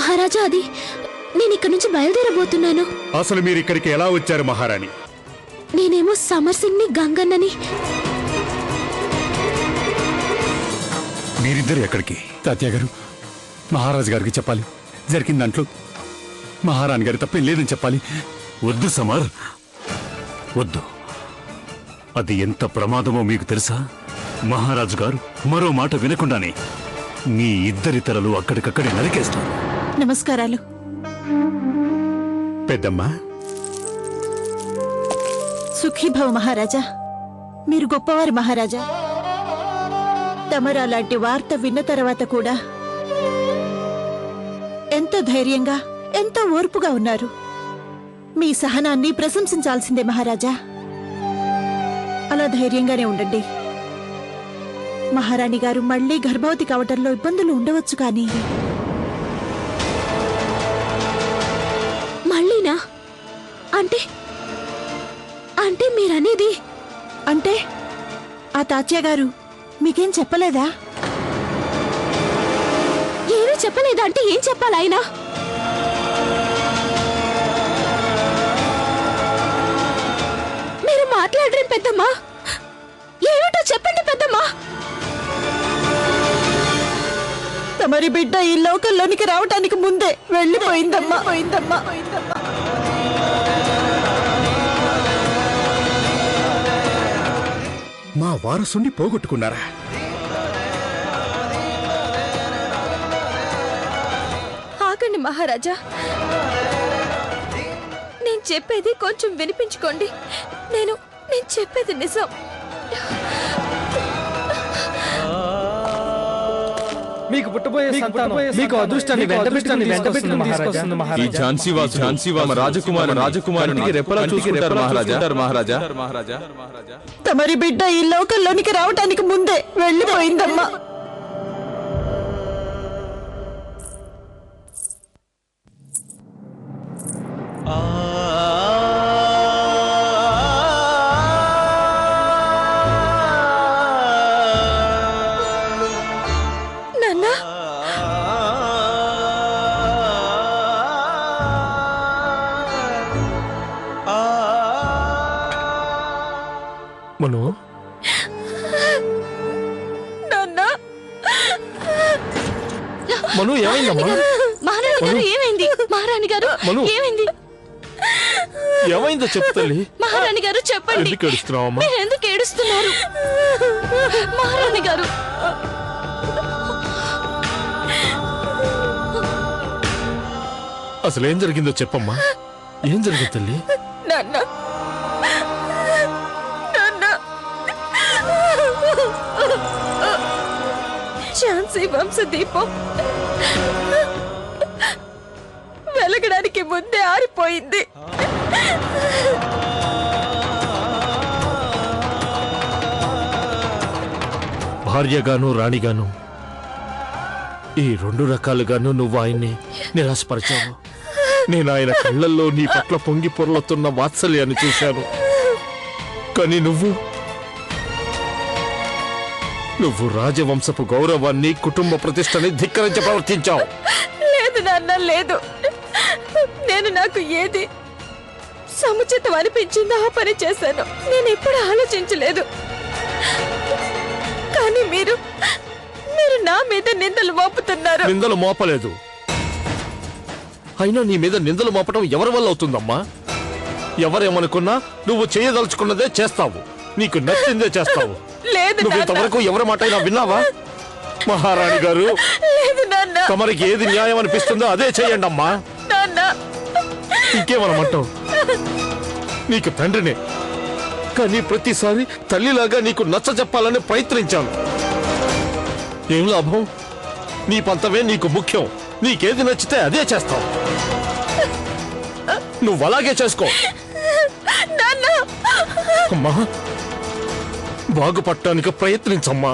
మహారాజా, అది నేను ఇక్కడి నుంచి బయలుదేరబోతున్నాను. అసలు మీరు ఇక్కడికి ఎలా వచ్చారు మహారాణి? నేనేమో సమర్ సింగ్ ని గంగన్నని. మీరిద్దరు ఎక్కడికి? తాత్య గారు, మహారాజు గారికి చెప్పాలి. జరిగిన దాంట్లో మహారాణి గారి తప్పేం లేదని చెప్పాలి. వద్దు సమర్, వద్దు. అది ఎంత ప్రమాదమో మీకు తెలుసా? మహారాజు గారు మరో మాట వినకుండానే మీ ఇద్దరి తలలు అక్కడికక్కడే నరికేస్తారు. నమస్కారాలు పెద్దమ్మా. సుఖీభవ మహారాజా. మీరు గొప్పవారు మహారాజా. తమరు అలాంటి వార్త విన్న తర్వాత కూడా ఎంతో ధైర్యంగా, ఎంతో ఓర్పుగా ఉన్నారు. మీ సహనాన్ని ప్రశంసించాల్సిందే మహారాజా. అలా ధైర్యంగానే ఉండండి. మహారాణి గారు మళ్లీ గర్భవతి కావటంలో ఇబ్బందులు ఉండవచ్చు, కానీ మళ్ళీనా? అంటే అంటే మీరనేది అంటే ఆ తాత్య గారు మీకేం చెప్పలేదా? ఏమీ చెప్పలేదా? అంటే ఏం చెప్పాలి ఆయన? మీరు మాట్లాడరు పెద్దమ్మా. ఏమిటో చెప్పండి పెద్దమ్మా. తమరి బిడ్డ ఈ లోకంలోనికి రావటానికి ముందే వెళ్ళిపోయిందమ్మా. మా వారసుని పోగొట్టుకున్నారా? ఆగండి మహారాజా, నేను చెప్పేది కొంచెం వినిపించుకోండి. నేను చెప్పేది నిజం. మీకు పుట్టబోయే సంతానం మీకు అదృష్టాన్ని వెంటబెట్టుకుని తీసుకొస్తుంది మహారాజా. ఈ ఝాన్సీ వాసు రాజకుమారునికి రెప్పలా చూసుకుంటారు మహారాజా. తమరి బిడ్డ ఈ లోకంలోనికి రావటానికి ముందే వెళ్ళిపోయిందమ్మా. మను, మను ఏమైందమ్మా? మహారాణి గారు ఏమైంది? మహారాణి గారు ఏమైంది? ఏమైందో చెప్పు తల్లి. మహారాణి గారు చెప్పండి. ఎందుకు ఏడుస్తున్నావమ్మా? మీరు ఎందుకు ఏడుస్తున్నారు మహారాణి గారు? అసలు ఏం జరిగిందో చెప్పమ్మా. ఏం జరిగింది తల్లి? ఝాన్సీ వంశ దీపం వెలగడానికి ముందే ఆరిపోయింది. భార్యగాను రాణిగాను ఈ రెండు రకాలుగాను నువ్వు ఆయన్ని నిరాశపరిచావు. నేను ఆయన కళ్ళల్లో నీ పట్ల పొంగి పొర్లుతున్న వాత్సల్యాన్ని చూశాను. కానీ నువ్వు రాజవంశపు గౌరవాన్ని, కుటుంబ ప్రతిష్టని ధిక్కరించి ప్రవర్తించావు. లేదు నాన్న, లేదు. నేను నాకు ఏది సముచితం అనిపించిందో ఆ పని చేశాను. నేను ఎప్పుడు ఆలోచించలేదు. కానీ మీరు నా మీద నిందలు మోపుతున్నారు. నిందలు మోపలేదు. అయినా నీ మీద నిందలు మోపటం ఎవరి వల్ల అవుతుందమ్మా? ఎవరేమనుకున్నా నువ్వు చేయదలుచుకున్నదే చేస్తావు. నీకు నచ్చిందే చేస్తావు. నువ్వు ఇంతవరకు ఎవరి మాట అయినా విన్నావా? మహారాణి గారు, తమరికి ఏది న్యాయం అనిపిస్తుందో అదే చేయండి అమ్మా. ఇంకేమనమంటావు? నీకు తండ్రినే, కానీ ప్రతిసారి తల్లిలాగా నీకు నచ్చ చెప్పాలని ప్రయత్నించాను. ఏం లాభం? నీ పంతమే నీకు ముఖ్యం. నీకేది నచ్చితే అదే చేస్తావు. నువ్వు అలాగే చేసుకో అమ్మా. బాగుపడటానికి ప్రయత్నించమ్మా.